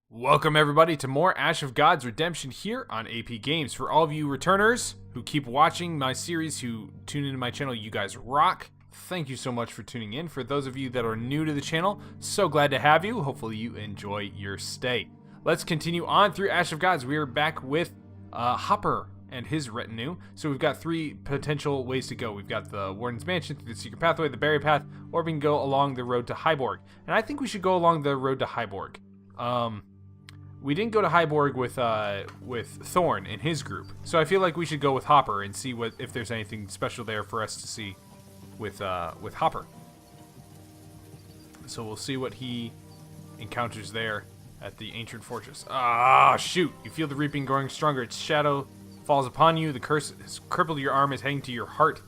Welcome everybody to more Ash of Gods Redemption here on AP Games. For all of you returners who keep watching my series, who tune into my channel, you guys rock. Thank you so much for tuning in. For those of you that are new to the channel, so glad to have you. Hopefully you enjoy your stay. Let's continue on through Ash of Gods. We are back with Hopper and his retinue. So we've got three potential ways to go. We've got the Warden's Mansion, through the Secret Pathway, the Berry Path, or we can go along the road to Hyborg. And I think we should go along the road to Hyborg. We didn't go to Hyborg with Thorn and his group, so I feel like we should go with Hopper and see if there's anything special there for us to see with Hopper. So we'll see what he encounters there at the ancient fortress. Ah, shoot! You feel the reaping growing stronger. Its shadow falls upon you. The curse has crippled your arm, is hanging to your heart.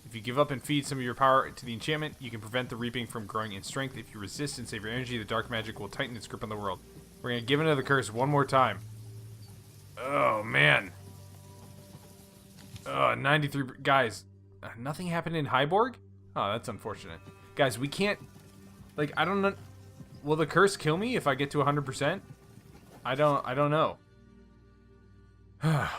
If you give up and feed some of your power to the enchantment, you can prevent the reaping from growing in strength. If you resist and save your energy, the dark magic will tighten its grip on the world. We're going to give into the curse one more time. Oh, man. 93... Guys, nothing happened in Hyborg? Oh, that's unfortunate. Guys, we can't... Like, I don't know... Will the curse kill me if I get to 100%? I don't know.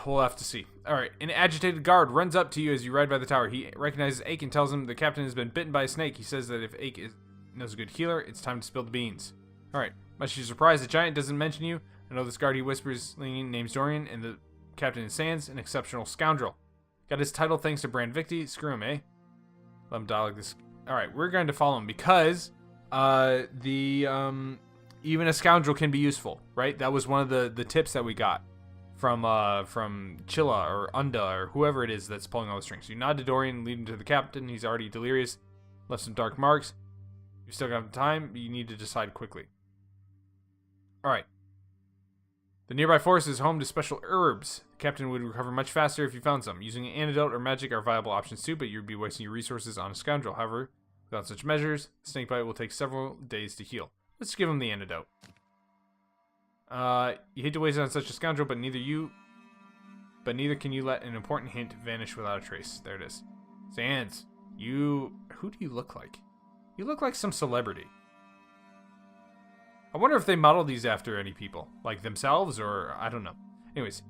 We'll have to see. Alright, an agitated guard runs up to you as you ride by the tower. He recognizes Ake and tells him the captain has been bitten by a snake. He says that if Ake knows a good healer, it's time to spill the beans. Alright. Much to your surprise, the giant doesn't mention you. I know this guard, he whispers, name's Dorian, and the captain is Sans, an exceptional scoundrel. Got his title thanks to Brand Victi. Screw him, eh? Let him dialogue this. Alright, we're going to follow him because even a scoundrel can be useful, right? That was one of the tips that we got from Chilla or Unda or whoever it is that's pulling all the strings. You nod to Dorian, lead him to the captain. He's already delirious, left some dark marks. You still got time, but you need to decide quickly. Alright. The nearby forest is home to special herbs. The captain would recover much faster if you found some. Using an antidote or magic are viable options too, but you'd be wasting your resources on a scoundrel. However, without such measures, snakebite will take several days to heal. Let's give him the antidote. You hate to waste it on such a scoundrel, but neither can you let an important hint vanish without a trace. There it is. Sans, who do you look like? You look like some celebrity. I wonder if they model these after any people, like themselves, or I don't know. Anyways,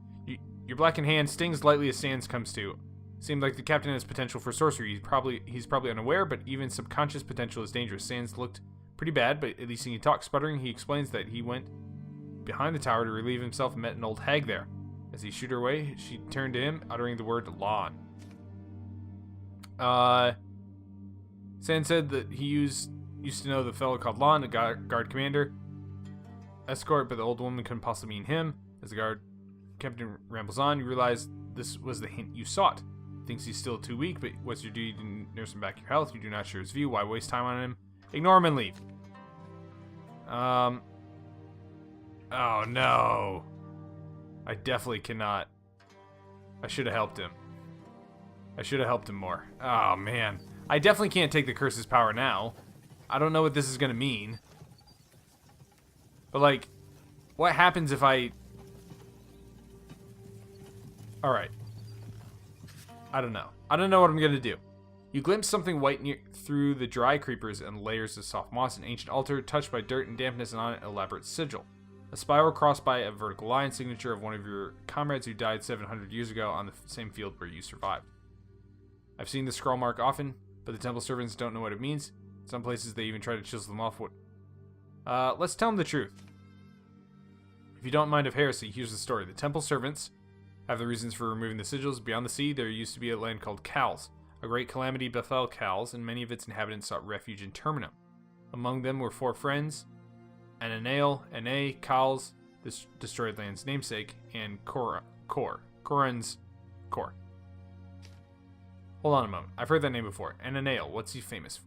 your blackened hand stings lightly as Sans comes to. Seemed like the captain has potential for sorcery. He's probably unaware, but even subconscious potential is dangerous. Sans looked pretty bad, but at least he can talk. Sputtering, he explains that he went behind the tower to relieve himself and met an old hag there. As he shooed her away, she turned to him, uttering the word lawn. Sans said that he used to know the fellow called Lon, the guard commander. Escort, but the old woman couldn't possibly mean him. As the guard captain rambles on, you realize this was the hint you sought. Thinks he's still too weak, but what's your duty to nurse him back your health? You do not share his view. Why waste time on him? Ignore him and leave. Oh no. I definitely cannot. I should have helped him. I should have helped him more. Oh man. I definitely can't take the curse's power now. I don't know what this is going to mean. But, like, what happens if I... Alright. I don't know. I don't know what I'm going to do. You glimpse something white through the dry creepers and layers of soft moss. An ancient altar touched by dirt and dampness, and on it, an elaborate sigil. A spiral crossed by a vertical line, signature of one of your comrades who died 700 years ago on the same field where you survived. I've seen the scroll mark often, but the temple servants don't know what it means. Some places they even try to chisel them off. Let's tell them the truth. If you don't mind of heresy, here's the story. The temple servants have the reasons for removing the sigils. Beyond the sea, there used to be a land called Cals. A great calamity befell Cals, and many of its inhabitants sought refuge in Terminum. Among them were 4 friends, Ananael, Ane, Cals, this destroyed land's namesake, and Corin's Cor. Hold on a moment. I've heard that name before. Ananael, what's he famous for?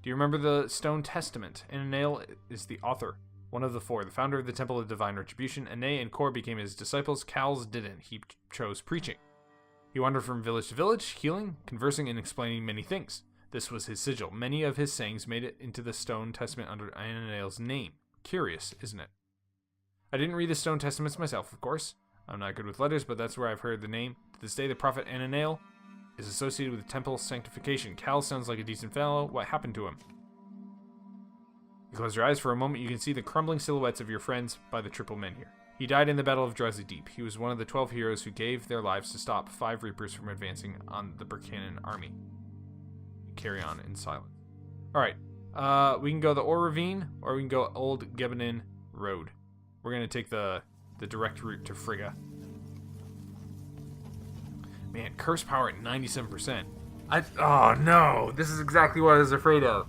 Do you remember the Stone Testament? Ananael is the author, one of the 4, the founder of the Temple of Divine Retribution. Ane and Kor became his disciples. Cals didn't. He chose preaching. He wandered from village to village, healing, conversing, and explaining many things. This was his sigil. Many of his sayings made it into the Stone Testament under Ananael's name. Curious, isn't it? I didn't read the Stone Testaments myself, of course. I'm not good with letters, but that's where I've heard the name. To this day, the prophet Ananael is associated with temple sanctification. Cal sounds like a decent fellow. What happened to him? You close your eyes for a moment, you can see the crumbling silhouettes of your friends by the triple men here. He died in the Battle of Drowsy Deep. He was one of the 12 heroes who gave their lives to stop 5 Reapers from advancing on the Burkanan army. You carry on in silence. Alright, we can go the Ore Ravine, or we can go Old Gebanin Road. We're going to take the direct route to Frigga. Man, curse power at 97%. Oh no, this is exactly what I was afraid of.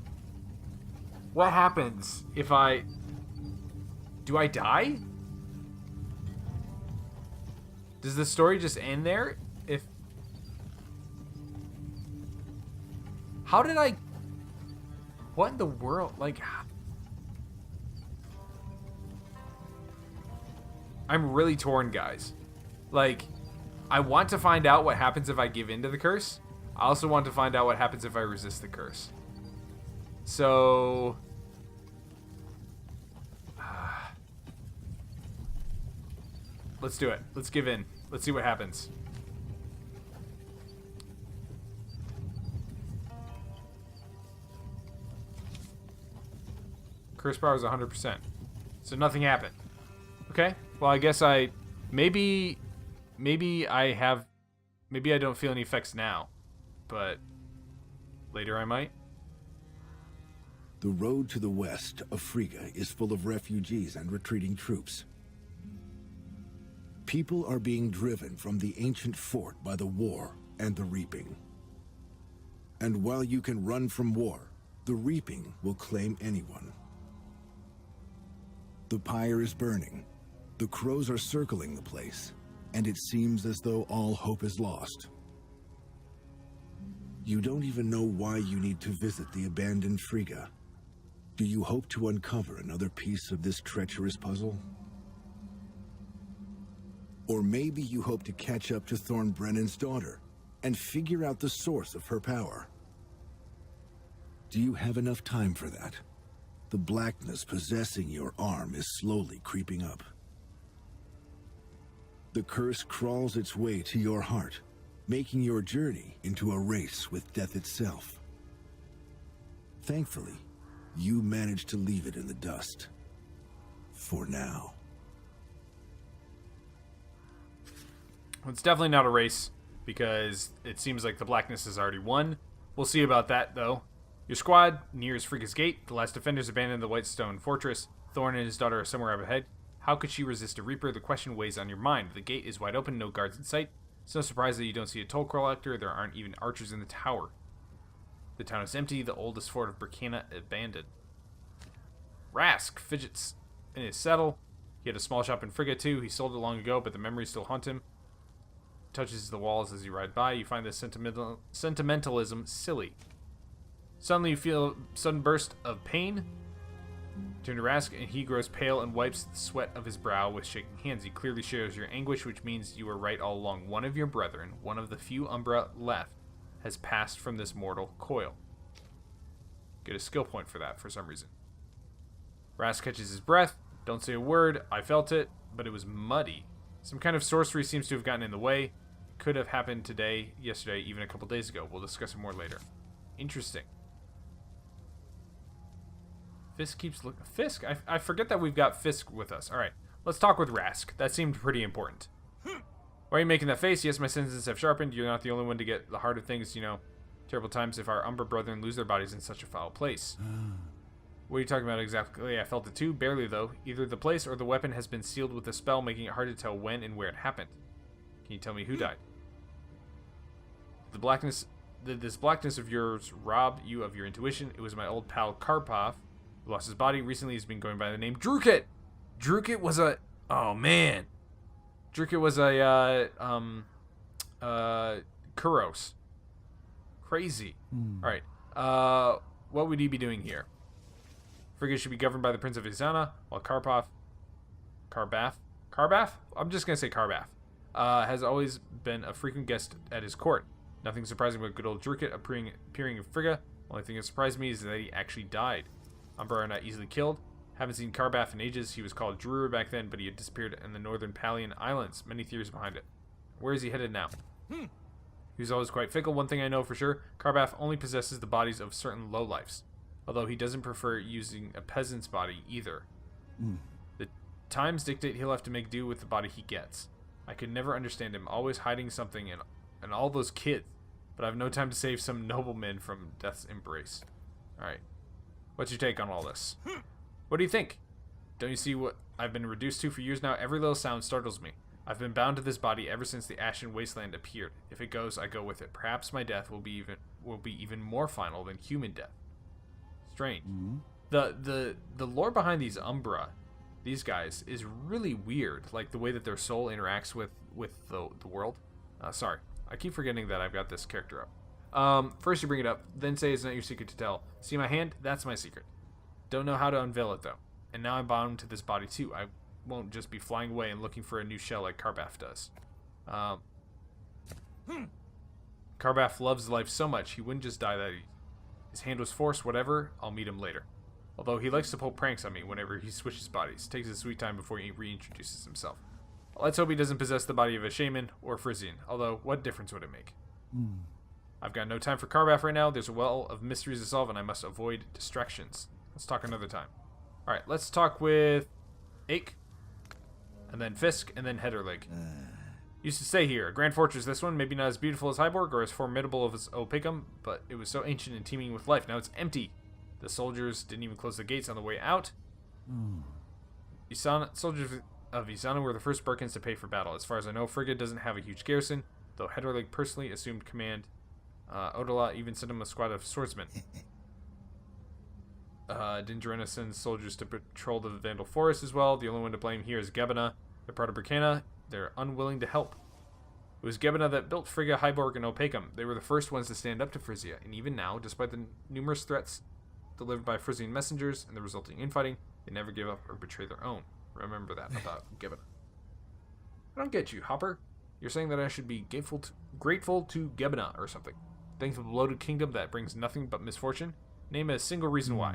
What happens if I... Do I die? Does the story just end there? If... How did I... What in the world? Like... I'm really torn, guys. Like, I want to find out what happens if I give in to the curse. I also want to find out what happens if I resist the curse. So... let's do it. Let's give in. Let's see what happens. Curse power is 100%. So nothing happened. Okay. Well, I guess maybe I don't feel any effects now, but later I might. The road to the west of Frigga is full of refugees and retreating troops. People are being driven from the ancient fort by the war and the reaping. And while you can run from war, the reaping will claim anyone. The pyre is burning. The crows are circling the place, and it seems as though all hope is lost. You don't even know why you need to visit the abandoned Frigga. Do you hope to uncover another piece of this treacherous puzzle? Or maybe you hope to catch up to Thorn Brenin's daughter and figure out the source of her power. Do you have enough time for that? The blackness possessing your arm is slowly creeping up. The curse crawls its way to your heart, making your journey into a race with death itself. Thankfully, you managed to leave it in the dust. For now. It's definitely not a race, because it seems like the blackness has already won. We'll see about that, though. Your squad nears Frigga's gate. The last defenders abandoned the Whitestone Fortress. Thorn and his daughter are somewhere up ahead. How could she resist a Reaper? The question weighs on your mind. The gate is wide open, no guards in sight. It's no surprise that you don't see a toll collector. There aren't even archers in the tower. The town is empty. The oldest fort of Burkana abandoned. Rask fidgets in his saddle. He had a small shop in Frigga, too. He sold it long ago, but the memories still haunt him. Touches the walls as you ride by. You find this sentimentalism silly. Suddenly you feel a sudden burst of pain. Turn to Rask, and he grows pale and wipes the sweat of his brow with shaking hands. He clearly shares your anguish, which means you were right all along. One of your brethren, one of the few Umbra left, has passed from this mortal coil. Get a skill point for that for some reason. Rask catches his breath. Don't say a word. I felt it, but it was muddy. Some kind of sorcery seems to have gotten in the way. Could have happened today, yesterday, even a couple days ago. We'll discuss it more later. Interesting. Fisk keeps looking. Fisk? I forget that we've got Fisk with us. Alright, let's talk with Rask. That seemed pretty important. Why are you making that face? Yes, my senses have sharpened. You're not the only one to get the heart of things, you know. Terrible times if our Umbra brethren lose their bodies in such a foul place. What are you talking about exactly? I felt it too, barely though. Either the place or the weapon has been sealed with a spell, making it hard to tell when and where it happened. Can you tell me who died? Did this blackness of yours rob you of your intuition? It was my old pal Karpov, who lost his body. Recently he's been going by the name Drukit! Drukit was a... Oh, man. Drukit was a, Kuros. Crazy. Alright. What would he be doing here? Frigga should be governed by the Prince of Izana, while Karbath? I'm just going to say Karbath. Has always been a frequent guest at his court. Nothing surprising about good old Drukit appearing in Frigga. Only thing that surprised me is that he actually died. Umbra are not easily killed. Haven't seen Karbath in ages. He was called Drur back then, but he had disappeared in the northern Palian Islands. Many theories behind it. Where is he headed now? He was always quite fickle. One thing I know for sure, Karbath only possesses the bodies of certain lowlifes. although he doesn't prefer using a peasant's body either. The times dictate he'll have to make do with the body he gets. I could never understand him, always hiding something and all those kids, but I have no time to save some noblemen from death's embrace. Alright, what's your take on all this? What do you think? Don't you see what I've been reduced to for years now? Every little sound startles me. I've been bound to this body ever since the ashen wasteland appeared. If it goes, I go with it. Perhaps my death will be even more final than human death. Strange. The lore behind these Umbra, these guys, is really weird. Like the way that their soul interacts with the world. Sorry, I keep forgetting that I've got this character up. First you bring it up, then say it's not your secret to tell. See my hand? That's my secret. Don't know how to unveil it though. And now I'm bound to this body too. I won't just be flying away and looking for a new shell like Karbath does. Karbath loves life so much he wouldn't just die that easy. His hand was forced, whatever, I'll meet him later. Although he likes to pull pranks on me whenever he switches bodies. Takes his sweet time before he reintroduces himself. Let's hope he doesn't possess the body of a shaman or Frisian. Although, what difference would it make? I've got no time for Karbath right now. There's a well of mysteries to solve and I must avoid distractions. Let's talk another time. Alright, let's talk with Ache, and then Fisk, and then Headerlig. Used to stay here. A grand fortress, this one. Maybe not as beautiful as Hyborg or as formidable as Opicum, but it was so ancient and teeming with life. Now it's empty. The soldiers didn't even close the gates on the way out. Soldiers of Isana were the first Birkins to pay for battle. As far as I know, Frigga doesn't have a huge garrison, though Headerlig personally assumed command. Odola even sent him a squad of swordsmen. Dingerena sends soldiers to patrol the Vandal Forest as well. The only one to blame here is Gebena. They're part of Burkina. They're unwilling to help. It was Gebena that built Frigga, Hyborg, and Opacum. They were the first ones to stand up to Frisia, and even now, despite the numerous threats delivered by Frisian messengers and the resulting infighting, they never give up or betray their own. Remember that about Gebena. I don't get you, Hopper. You're saying that I should be grateful to Gebena or something. Thankful to the bloated kingdom that brings nothing but misfortune? Name a single reason why.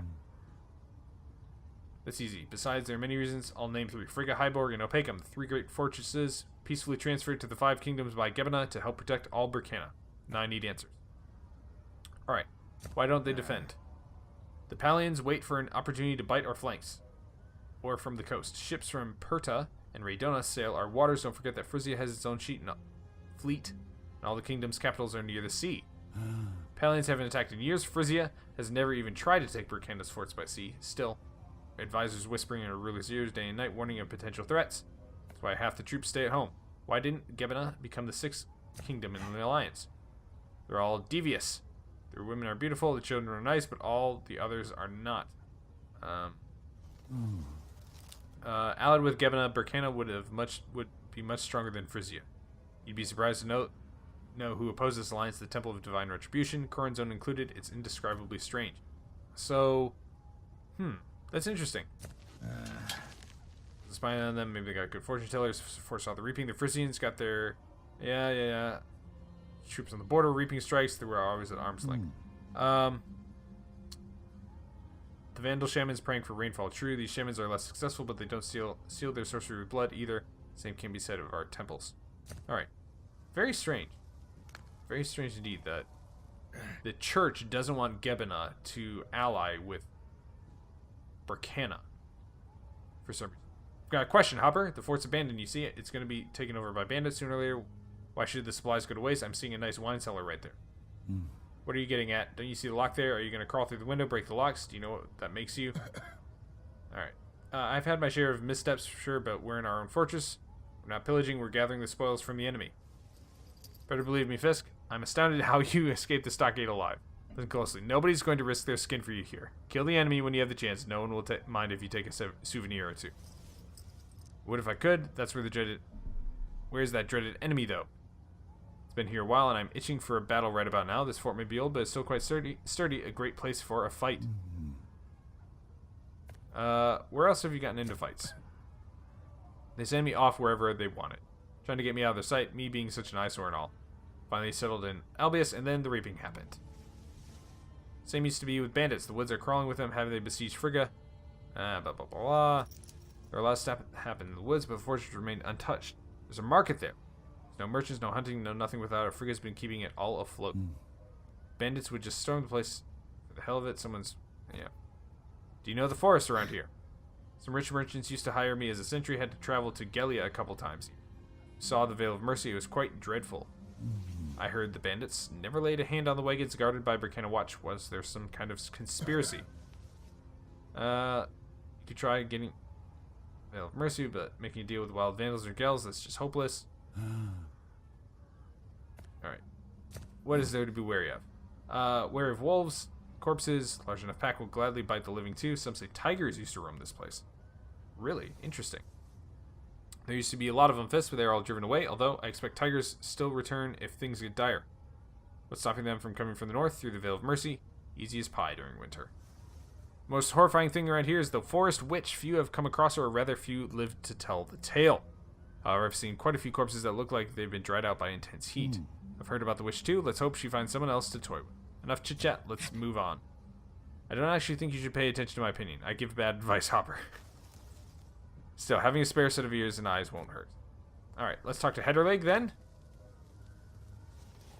That's easy. Besides, there are many reasons. I'll name 3. Frigga, Hyborg, and Opacum, the 3 great fortresses peacefully transferred to the 5 kingdoms by Gebena to help protect all Burkina. Now I need answers. Alright. Why don't they defend? The Palians wait for an opportunity to bite our flanks. Or from the coast. Ships from Perta and Raidona sail our waters. Don't forget that Frisia has its own fleet, and all the kingdom's capitals are near the sea. Palians haven't attacked in years. Frisia has never even tried to take Burkina's forts by sea. Still, advisors whispering in our ruler's ears day and night, warning of potential threats. That's why half the troops stay at home. Why didn't Gebena become the 6th kingdom in the alliance? They're all devious. Their women are beautiful, the children are nice, but all the others are not. Allied with Gebena, Burkina would be much stronger than Frisia. You'd be surprised to know who opposes this alliance, the Temple of Divine Retribution, Corrin Zone included. It's indescribably strange. So, that's interesting. Spying on them, maybe they got good fortune tellers, foresaw the reaping. The Frisians got their, troops on the border, reaping strikes. They were always at arm's length. The Vandal shamans praying for rainfall. True, these shamans are less successful, but they don't seal their sorcery with blood either. Same can be said of our temples. Alright. Very strange. Very strange indeed that the church doesn't want Gebena to ally with Burkina for some reason. I've got a question, Hopper. The fort's abandoned. You see it? It's going to be taken over by bandits sooner or later. Why should the supplies go to waste? I'm seeing a nice wine cellar right there. What are you getting at? Don't you see the lock there? Are you going to crawl through the window, break the locks? Do you know what that makes you? Alright. I've had my share of missteps for sure, but we're in our own fortress. We're not pillaging, we're gathering the spoils from the enemy. Better believe me, Fisk. I'm astounded how you escaped the stockade alive. Listen closely. Nobody's going to risk their skin for you here. Kill the enemy when you have the chance. No one will mind if you take a souvenir or two. What if I could? That's where the dreaded... Where's that dreaded enemy, though? It's been here a while, and I'm itching for a battle right about now. This fort may be old, but it's still quite sturdy. A great place for a fight. Where else have you gotten into fights? They send me off wherever they want it. Trying to get me out of their sight, me being such an eyesore and all. Finally settled in Albius, and then the reaping happened. Same used to be with bandits. The woods are crawling with them. Have they besieged Frigga? Blah, blah, blah, blah. There are a lot of stuff that happened in the woods, but the fortress remained untouched. There's a market there. There's no merchants, no hunting, no nothing without it. Frigga's been keeping it all afloat. Bandits would just storm the place for the hell of it. Someone's... Yeah. Do you know the forest around here? Some rich merchants used to hire me as a sentry. Had to travel to Gelia a couple times. Saw the Veil of Mercy. It was quite dreadful. I heard the bandits never laid a hand on the wagons guarded by Burkina Watch. Was there some kind of conspiracy? You could try getting Veil of Mercy, but making a deal with wild vandals or gels, that's just hopeless. Alright. What is there to be wary of? Wary of wolves, corpses. Large enough pack will gladly bite the living too. Some say tigers used to roam this place. Really? Interesting. There used to be a lot of them fists, but they are all driven away, although I expect tigers still return if things get dire. What's stopping them from coming from the north through the Veil of Mercy? Easy as pie during winter. Most horrifying thing around here is the forest witch. Few have come across her, or rather few live to tell the tale. However, I've seen quite a few corpses that look like they've been dried out by intense heat. I've heard about the witch too. Let's hope she finds someone else to toy with. Enough chit-chat, let's move on. I don't actually think you should pay attention to my opinion. I give bad advice, Hopper. Still, having a spare set of ears and eyes won't hurt. Alright, let's talk to Headerleg then.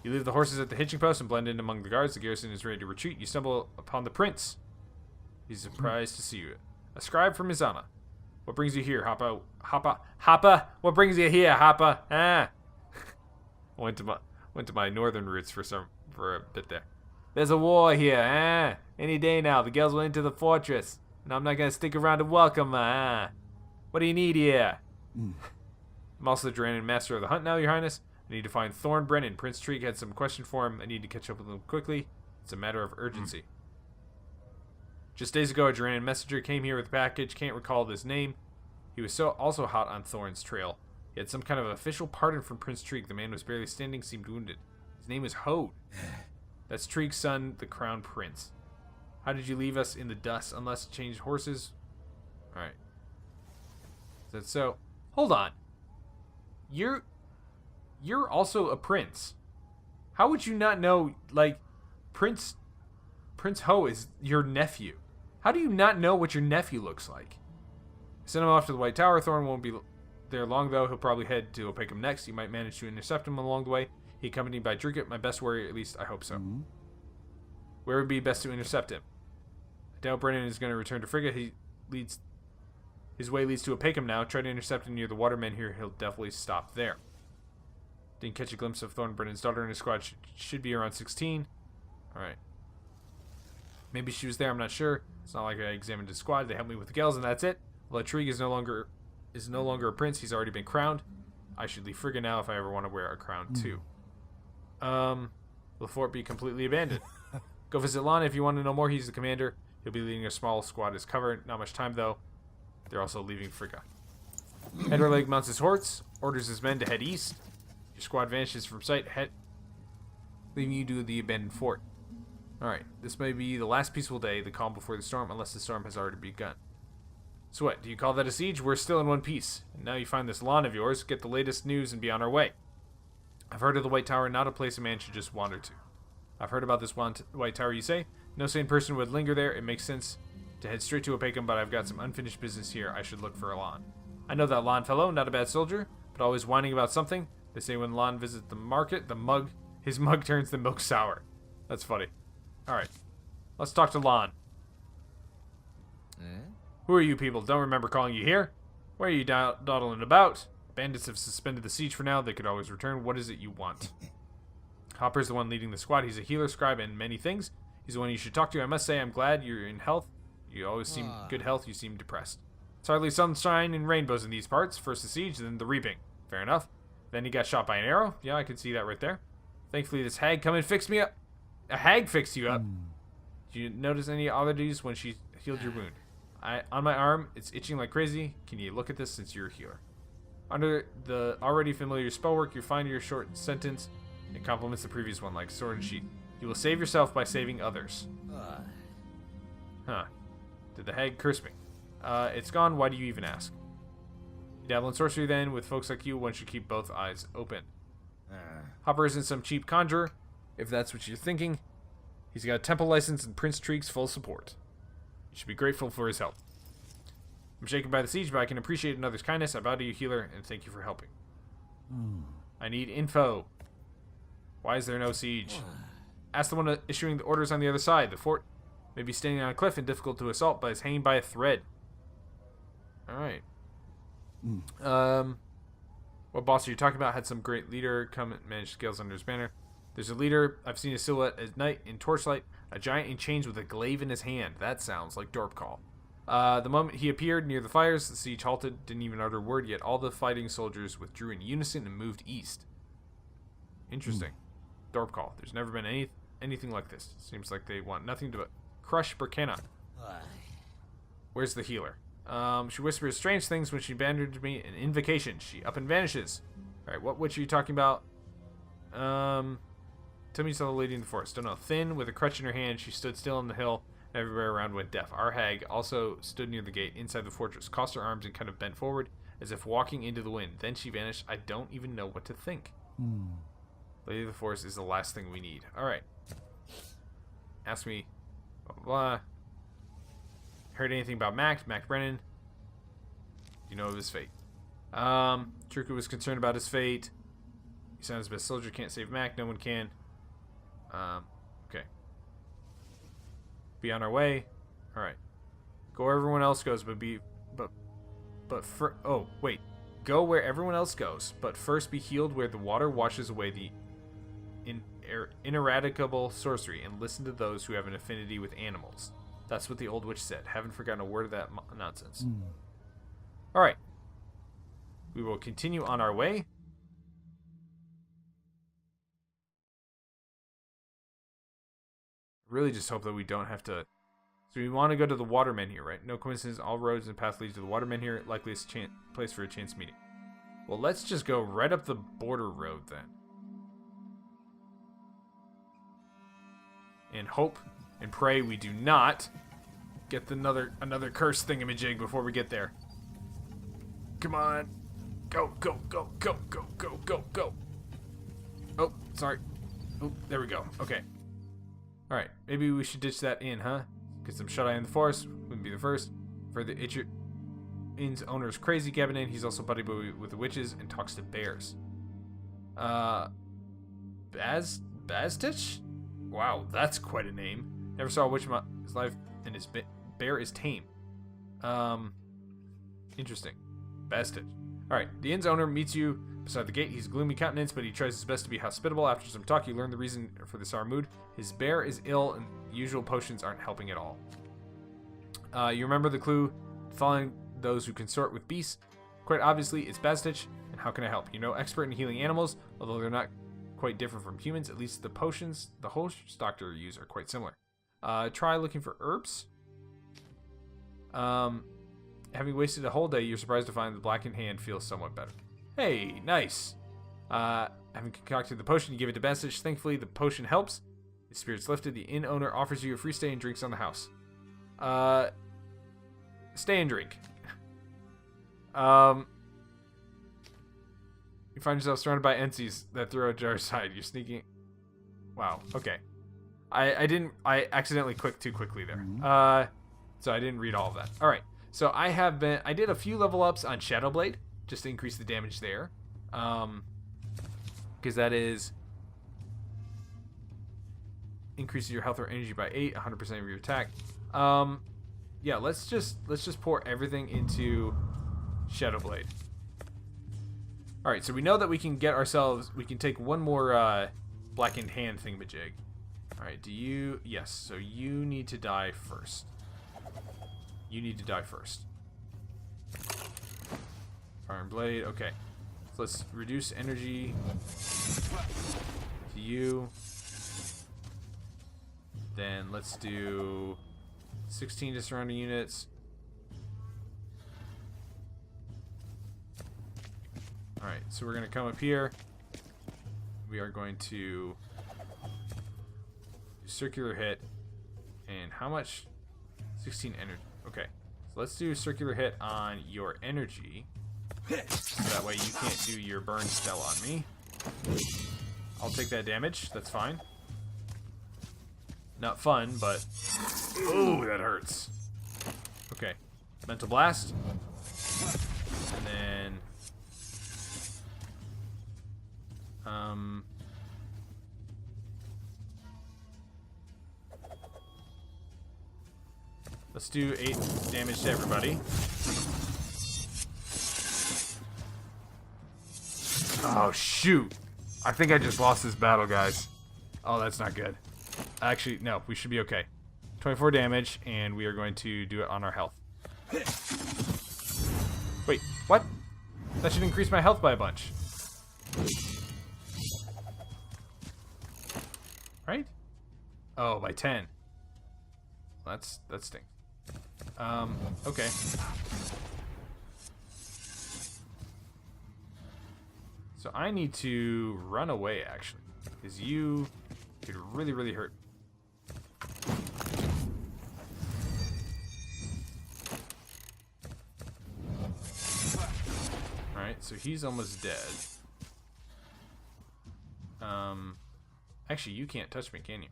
You leave the horses at the hitching post and blend in among the guards. The garrison is ready to retreat. You stumble upon the prince. He's surprised to see you. A scribe from Mizana. What brings you here, Hopper? Hopper? What brings you here, Hopper? Ah. went to my northern roots for a bit there. There's a war here, ah. Any day now. The girls will enter the fortress. And I'm not gonna stick around to welcome her, ah. What do you need here? I'm also the Drenin master of the hunt now, your highness. I need to find Thorn Brenin. Prince Treek had some question for him. I need to catch up with him quickly. It's a matter of urgency. Just days ago, a Drenin messenger came here with a package. Can't recall his name. He was also hot on Thorn's trail. He had some kind of official pardon from Prince Treek. The man was barely standing, seemed wounded. His name is Hode. That's Treek's son, the crown prince. How did you leave us in the dust unless changed horses? Alright. Is that so? Hold on. You're also a prince. How would you not know, like, Prince Ho is your nephew? How do you not know what your nephew looks like? Send him off to the White Tower. Thorn won't be there long, though. He'll probably head to Opacum next. You might manage to intercept him along the way. He accompanied by Trinket, my best warrior, at least I hope so. Where would be best to intercept him? I doubt Brennan is going to return to Frigga. His way leads to Opacum now. Try to intercept him near the watermen here. He'll definitely stop there. Didn't catch a glimpse of Thorn Brennan's daughter in his squad. Should be around 16. Alright. Maybe she was there, I'm not sure. It's not like I examined his squad. They helped me with the gals, and that's it. Well, Trig is no longer a prince. He's already been crowned. I should leave Frigga now if I ever want to wear a crown too. Will the fort be completely abandoned? Go visit Lon if you want to know more. He's the commander. He'll be leading a small squad as cover. Not much time though. They're also leaving Frigga. Headerleg mounts his horse, orders his men to head east. Your squad vanishes from sight, leaving you to the abandoned fort. Alright, this may be the last peaceful day, the calm before the storm, unless the storm has already begun. So what, do you call that a siege? We're still in one piece. And now you find this lawn of yours, get the latest news, and be on our way. I've heard of the White Tower, not a place a man should just wander to. I've heard about this White Tower, you say? No sane person would linger there. It makes sense to head straight to Opacum, but I've got some unfinished business here. I should look for Alon. I know that Lon fellow, not a bad soldier, but always whining about something. They say when Lon visits the market, his mug turns the milk sour. That's funny. Alright, let's talk to Lon. Who are you people? Don't remember calling you here. Where are you dawdling about? Bandits have suspended the siege for now. They could always return. What is it you want? Hopper's the one leading the squad. He's a healer, scribe, and many things. He's the one you should talk to. I must say, I'm glad you're in health. You always seem good health. You seem depressed. It's hardly sunshine and rainbows in these parts. First the siege, then the reaping. Fair enough. Then he got shot by an arrow. Yeah, I can see that right there. Thankfully, this hag come and fixed me up. A hag fixed you up. Did you notice any oddities when she healed your wound? On my arm, it's itching like crazy. Can you look at this since you're a healer? Under the already familiar spellwork, you find your short sentence. It complements the previous one like sword and sheath. You will save yourself by saving others. Huh. Did the hag curse me? It's gone. Why do you even ask? You dabble in sorcery then. With folks like you, one should keep both eyes open. Hopper isn't some cheap conjurer, if that's what you're thinking. He's got a temple license and Prince Treek's full support. You should be grateful for his help. I'm shaken by the siege, but I can appreciate another's kindness. I bow to you, healer, and thank you for helping. I need info. Why is there no siege? Ask the one issuing the orders on the other side. The fort Maybe standing on a cliff and difficult to assault, but is hanging by a thread. Alright. What boss are you talking about? Had some great leader come and manage scales under his banner. There's a leader. I've seen his silhouette at night in torchlight. A giant in chains with a glaive in his hand. That sounds like Dorp Call. The moment he appeared near the fires, the siege halted, didn't even utter a word, yet all the fighting soldiers withdrew in unison and moved east. Interesting. Dorp Call. There's never been anything like this. Seems like they want nothing to but crush Burkina. Where's the healer? She whispers strange things when she bandaged me. An invocation. She up and vanishes. Alright, what witch are you talking about? Tell me you saw the lady in the forest. Don't know. Thin, with a crutch in her hand, she stood still on the hill, and everywhere around went deaf. Our hag also stood near the gate inside the fortress, crossed her arms and kind of bent forward, as if walking into the wind. Then she vanished. I don't even know what to think. Lady of the forest is the last thing we need. Alright. Ask me. Blah, blah, blah. Heard anything about Mac Brennan? You know of his fate. Truca was concerned about his fate. He sounds best soldier, can't save Mac, no one can. Okay. Be on our way. Alright. Go where everyone else goes, oh, wait. Go where everyone else goes, but first be healed where the water washes away the ineradicable sorcery, and listen to those who have an affinity with animals. That's what the old witch said. Haven't forgotten a word of that nonsense. Alright. We will continue on our way. Really just hope that we don't have to... So we want to go to the Watermen here, right? No coincidence, all roads and paths lead to the Watermen here. Likeliest place for a chance meeting. Well, let's just go right up the border road then. And hope and pray we do not get another curse thingamajig before we get there. Come on. Go, go, go, go, go, go, go, go. Oh, sorry. Oh, there we go. Okay. Alright, maybe we should ditch that inn, huh? Get some shut-eye in the forest. Wouldn't be the first. For the inn's owner's crazy cabinet. He's also buddy with the witches and talks to bears. Baztich? Wow, that's quite a name. Never saw a witch in his life, and his bear is tame. Interesting. Baztich. Alright, the inn's owner meets you beside the gate. He's gloomy countenance, but he tries his best to be hospitable. After some talk, you learn the reason for the sour mood. His bear is ill, and the usual potions aren't helping at all. You remember the clue, following those who consort with beasts. Quite obviously, it's Baztich, and how can I help? You're no expert in healing animals, although they're not quite different from humans. At least the potions the host doctor use are quite similar. Try looking for herbs. Having wasted a whole day, you're surprised to find the blackened hand feels somewhat better. Hey, nice. Having concocted the potion, you give it to Baztich. Thankfully, the potion helps. His spirit's lifted. The inn owner offers you a free stay and drinks on the house. Stay and drink. You find yourself surrounded by NCs that throw a jar aside. You're sneaking. Wow. Okay. I accidentally clicked too quickly there. So I didn't read all of that. All right. So I did a few level ups on Shadowblade just to increase the damage there. Because that is increases your health or energy by 8, 100% of your attack. Yeah, let's just pour everything into Shadowblade. All right, so we know that we can take one more blackened hand thingamajig. All right, yes, so you need to die first. You need to die first. Fire and blade, okay. So let's reduce energy to you. Then let's do 16 to surrounding units. Alright, so we're going to come up here. We are going to do circular hit. And how much? 16 energy. Okay, so let's do circular hit on your energy. So that way you can't do your burn spell on me. I'll take that damage, that's fine. Not fun, but... Ooh, that hurts. Okay, mental blast. And then... let's do 8 damage to everybody. Oh, shoot. I think I just lost this battle, guys. Oh, that's not good. Actually, no, we should be okay. 24 damage, and we are going to do it on our health. Wait, what? That should increase my health by a bunch. Right? Oh, by 10. That stinks. Okay. So I need to run away, actually. Because you could really, really hurt. Alright, so he's almost dead. Actually, you can't touch me, can you?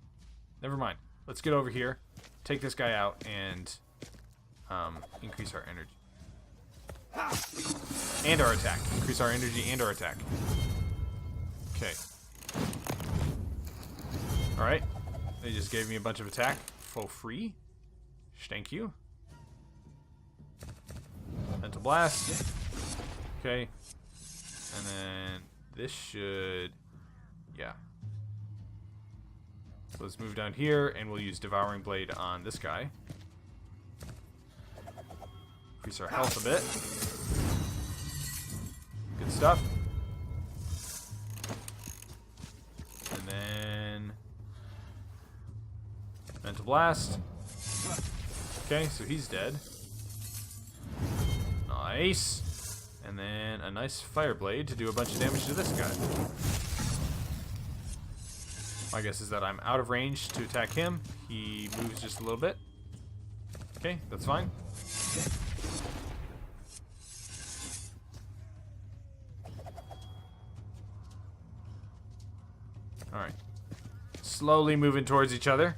Never mind. Let's get over here, take this guy out, and increase our energy. And our attack. Increase our energy and our attack. Okay. Alright. They just gave me a bunch of attack for free. Thank you. Mental Blast. Okay. And then this should... Yeah. So let's move down here, and we'll use Devouring Blade on this guy. Increase our health a bit. Good stuff. And then... Mental Blast. Okay, so he's dead. Nice. And then a nice Fire Blade to do a bunch of damage to this guy. My guess is that I'm out of range to attack him. He moves just a little bit. Okay, that's fine. Alright. Slowly moving towards each other.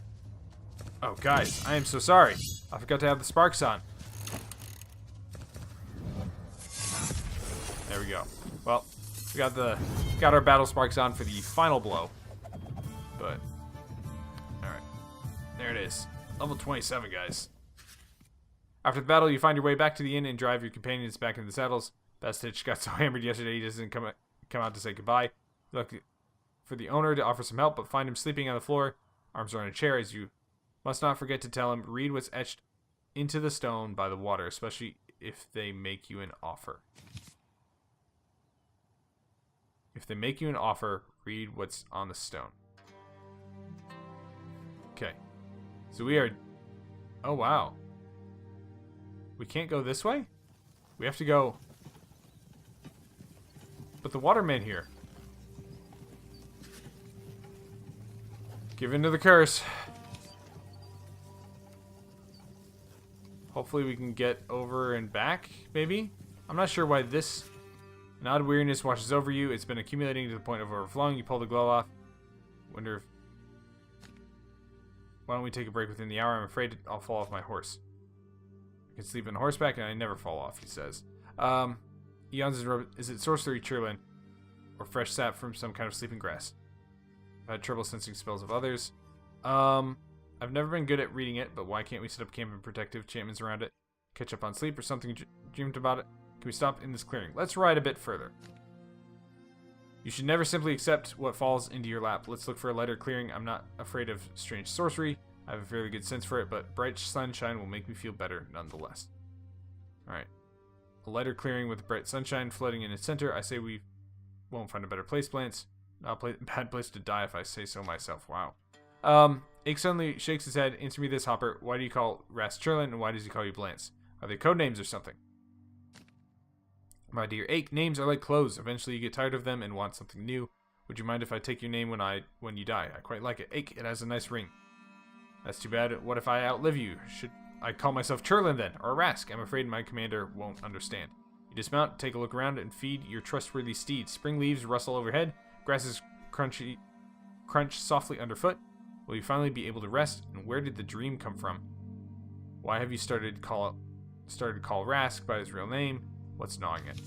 Oh, guys, I am so sorry. I forgot to have the sparks on. There we go. Well, we got our battle sparks on for the final blow. But, alright. There it is. Level 27, guys. After the battle, you find your way back to the inn and drive your companions back into the saddles. Bestitch got so hammered yesterday he doesn't come out to say goodbye. Look for the owner to offer some help, but find him sleeping on the floor, arms around a chair, as you must not forget to tell him, read what's etched into the stone by the water, especially if they make you an offer. If they make you an offer, read what's on the stone. Okay. So we are... Oh, wow. We can't go this way? We have to go... But the waterman here. Give in to the curse. Hopefully we can get over and back, maybe? I'm not sure why this... An odd weariness washes over you. It's been accumulating to the point of overflowing. You pull the glove off. Wonder if... Why don't we take a break within the hour? I'm afraid I'll fall off my horse. I can sleep on horseback and I never fall off, he says. Eons is it sorcery, Churlin? Or fresh sap from some kind of sleeping grass? I've had trouble sensing spells of others. I've never been good at reading it, but why can't we set up camp and protective enchantments around it? Catch up on sleep or something dreamed about it? Can we stop in this clearing? Let's ride a bit further. You should never simply accept what falls into your lap. Let's look for a lighter clearing. I'm not afraid of strange sorcery. I have a fairly good sense for it, but bright sunshine will make me feel better nonetheless. Alright. A lighter clearing with bright sunshine flooding in its center. I say we won't find a better place, Blance. Not a bad place to die if I say so myself. Wow. Ike suddenly shakes his head. Answer me this, Hopper. Why do you call Rast Churlin, and why does he call you Blance? Are they code names or something? My dear Ike, names are like clothes. Eventually you get tired of them and want something new. Would you mind if I take your name when you die? I quite like it. Ike, it has a nice ring. That's too bad. What if I outlive you? Should I call myself Churlin then? Or Rask? I'm afraid my commander won't understand. You dismount, take a look around, and feed your trustworthy steed. Spring leaves rustle overhead. Grasses crunch softly underfoot. Will you finally be able to rest? And where did the dream come from? Why have you started to call Rask by his real name? What's gnawing it?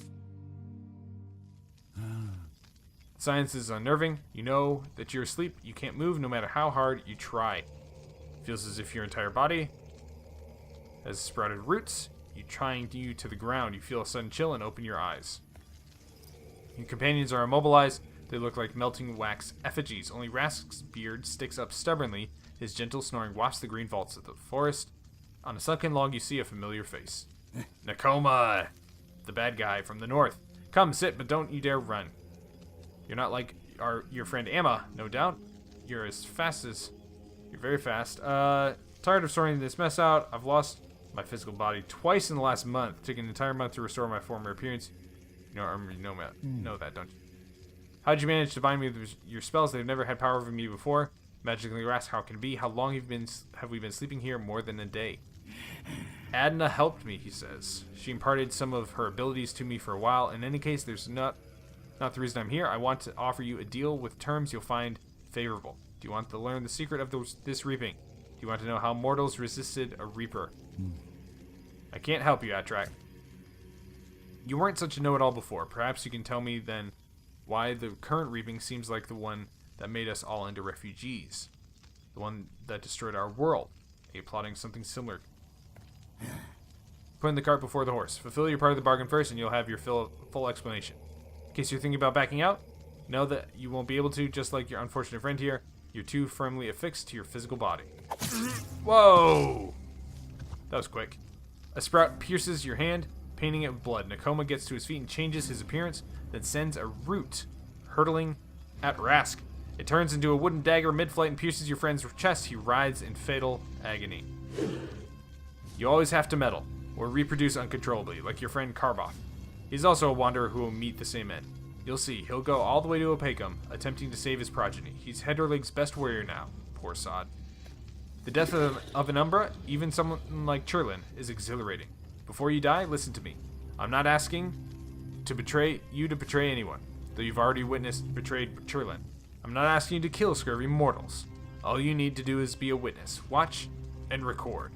Science is unnerving. You know that you're asleep. You can't move no matter how hard you try. Feels as if your entire body As sprouted roots, trying you to the ground, you feel a sudden chill and open your eyes. Your companions are immobilized. They look like melting wax effigies. Only Rask's beard sticks up stubbornly. His gentle snoring wafts the green vaults of the forest. On a sunken log, you see a familiar face. Nakoma, the bad guy from the north. Come, sit, but don't you dare run. You're not like your friend Amma, no doubt. You're very fast. Tired of sorting this mess out. I've lost my physical body twice in the last month. Took an entire month to restore my former appearance. You know that, don't you? How'd you manage to bind me with your spells? They've never had power over me before. Magically Rask, how can it be? How long have we been sleeping here? More than a day. Adna helped me, he says. She imparted some of her abilities to me for a while. In any case, there's not the reason I'm here. I want to offer you a deal with terms you'll find favorable. Do you want to learn the secret of this reaping? Do you want to know how mortals resisted a reaper? I can't help you, Atrak. You weren't such a know-it-all before. Perhaps you can tell me then why the current reaping seems like the one that made us all into refugees. The one that destroyed our world. Are you plotting something similar? Putting the cart before the horse. Fulfill your part of the bargain first and you'll have your full explanation. In case you're thinking about backing out, know that you won't be able to, just like your unfortunate friend here. You're too firmly affixed to your physical body. Whoa! That was quick. A sprout pierces your hand, painting it with blood. Nakoma gets to his feet and changes his appearance, then sends a root hurtling at Rask. It turns into a wooden dagger mid-flight and pierces your friend's chest. He writhes in fatal agony. You always have to meddle, or reproduce uncontrollably, like your friend Karboff. He's also a wanderer who will meet the same end. You'll see, he'll go all the way to Opacum, attempting to save his progeny. He's Hedderlig's best warrior now. Poor sod. The death of an Umbra, even someone like Churlin, is exhilarating. Before you die, listen to me. I'm not asking to betray anyone, though you've already betrayed Churlin. I'm not asking you to kill scurvy mortals. All you need to do is be a witness. Watch and record.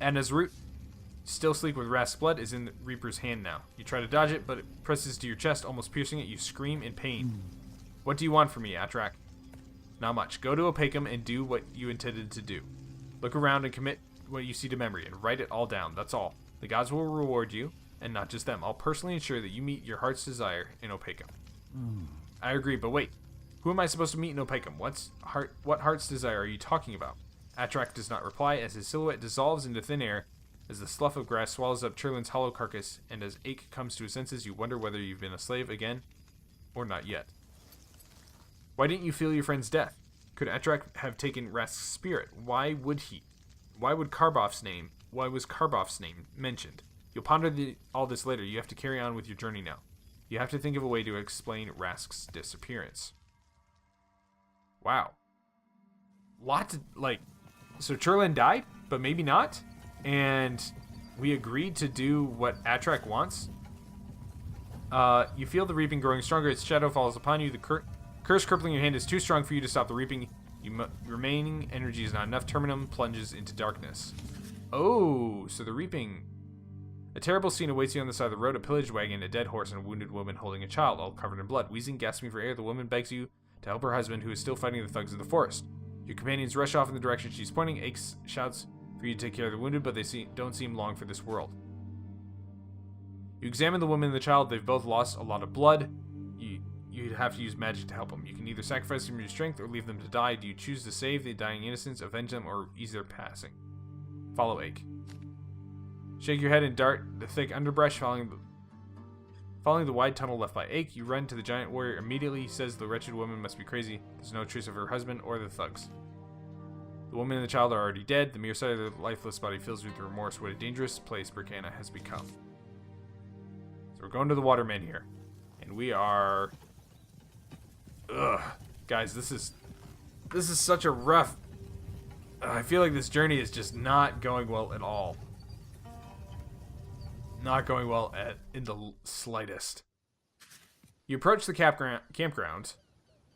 Adna's root, still sleek with Rask's blood, is in the Reaper's hand now. You try to dodge it, but it presses to your chest, almost piercing it. You scream in pain. What do you want from me, Atrak? Not much. Go to Opacum and do what you intended to do. Look around and commit what you see to memory, and write it all down. That's all. The gods will reward you, and not just them. I'll personally ensure that you meet your heart's desire in Opacum. I agree, but wait. Who am I supposed to meet in Opacum? What heart's desire are you talking about? Atrak does not reply as his silhouette dissolves into thin air, as the slough of grass swallows up Churlin's hollow carcass, and as Ache comes to his senses, you wonder whether you've been a slave again, or not yet. Why didn't you feel your friend's death? Could Atrak have taken Rask's spirit? Why would he? Why was Karboff's name mentioned? You'll ponder all this later. You have to carry on with your journey now. You have to think of a way to explain Rask's disappearance. Wow. So Churlin died, but maybe not? And we agreed to do what Atrak wants? You feel the reaping growing stronger. Its shadow falls upon you. The curse crippling your hand is too strong for you to stop the reaping. Remaining energy is not enough. Terminum plunges into darkness. Oh, so the reaping. A terrible scene awaits you on the side of the road. A pillaged wagon, a dead horse, and a wounded woman holding a child, all covered in blood. Wheezing, gasping for air, the woman begs you to help her husband, who is still fighting the thugs in the forest. Your companions rush off in the direction she's pointing. Aches shouts for you to take care of the wounded, but they don't seem long for this world. You examine the woman and the child. They've both lost a lot of blood. You'd have to use magic to help them. You can either sacrifice them your strength or leave them to die. Do you choose to save the dying innocents, avenge them, or ease their passing? Follow Ache. Shake your head and dart the thick underbrush, following the wide tunnel left by Ache. You run to the giant warrior immediately. He says the wretched woman must be crazy. There's no trace of her husband or the thugs. The woman and the child are already dead. The mere sight of the lifeless body fills you with remorse. What a dangerous place Burkana has become. So we're going to the Waterman here. And we are... Ugh. Guys, this is such a rough... I feel like this journey is just not going well at all. Not going well in the slightest. You approach the campground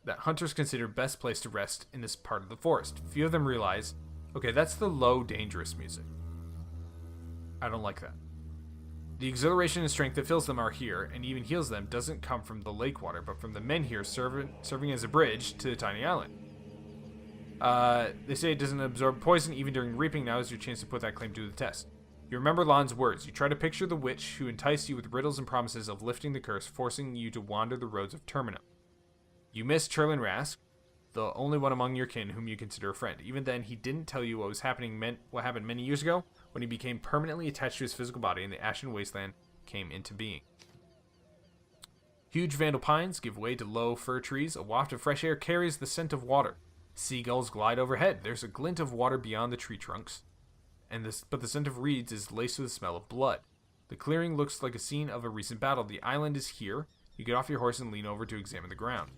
that hunters consider best place to rest in this part of the forest. Few of them realize, okay, that's the low, dangerous music. I don't like that. The exhilaration and strength that fills them are here, and even heals them, doesn't come from the lake water, but from the men here serving as a bridge to the tiny island. They say it doesn't absorb poison even during reaping. Now is your chance to put that claim to the test. You remember Lon's words. You try to picture the witch who enticed you with riddles and promises of lifting the curse, forcing you to wander the roads of Termina. You miss Cherlin Rask, the only one among your kin whom you consider a friend. Even then, he didn't tell you what happened many years ago when he became permanently attached to his physical body and the Ashen Wasteland came into being. Huge vandal pines give way to low fir trees. A waft of fresh air carries the scent of water. Seagulls glide overhead. There's a glint of water beyond the tree trunks, but the scent of reeds is laced with the smell of blood. The clearing looks like a scene of a recent battle. The island is here. You get off your horse and lean over to examine the ground.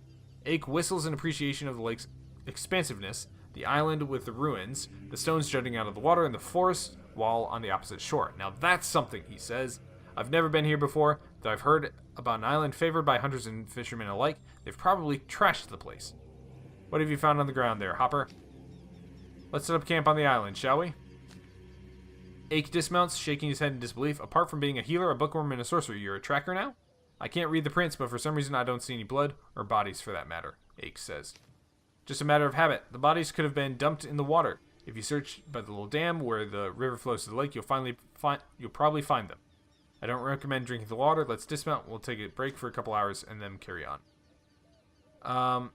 Ake whistles in appreciation of the lake's expansiveness, the island with the ruins, the stones jutting out of the water, and the forest wall on the opposite shore. Now that's something, he says. I've never been here before, though I've heard about an island favored by hunters and fishermen alike. They've probably trashed the place. What have you found on the ground there, Hopper? Let's set up camp on the island, shall we? Ake dismounts, shaking his head in disbelief. Apart from being a healer, a bookworm, and a sorcerer, you're a tracker now? I can't read the prints, but for some reason I don't see any blood, or bodies for that matter, Ake says. Just a matter of habit. The bodies could have been dumped in the water. If you search by the little dam where the river flows to the lake, you'll probably find them. I don't recommend drinking the water. Let's dismount. We'll take a break for a couple hours and then carry on.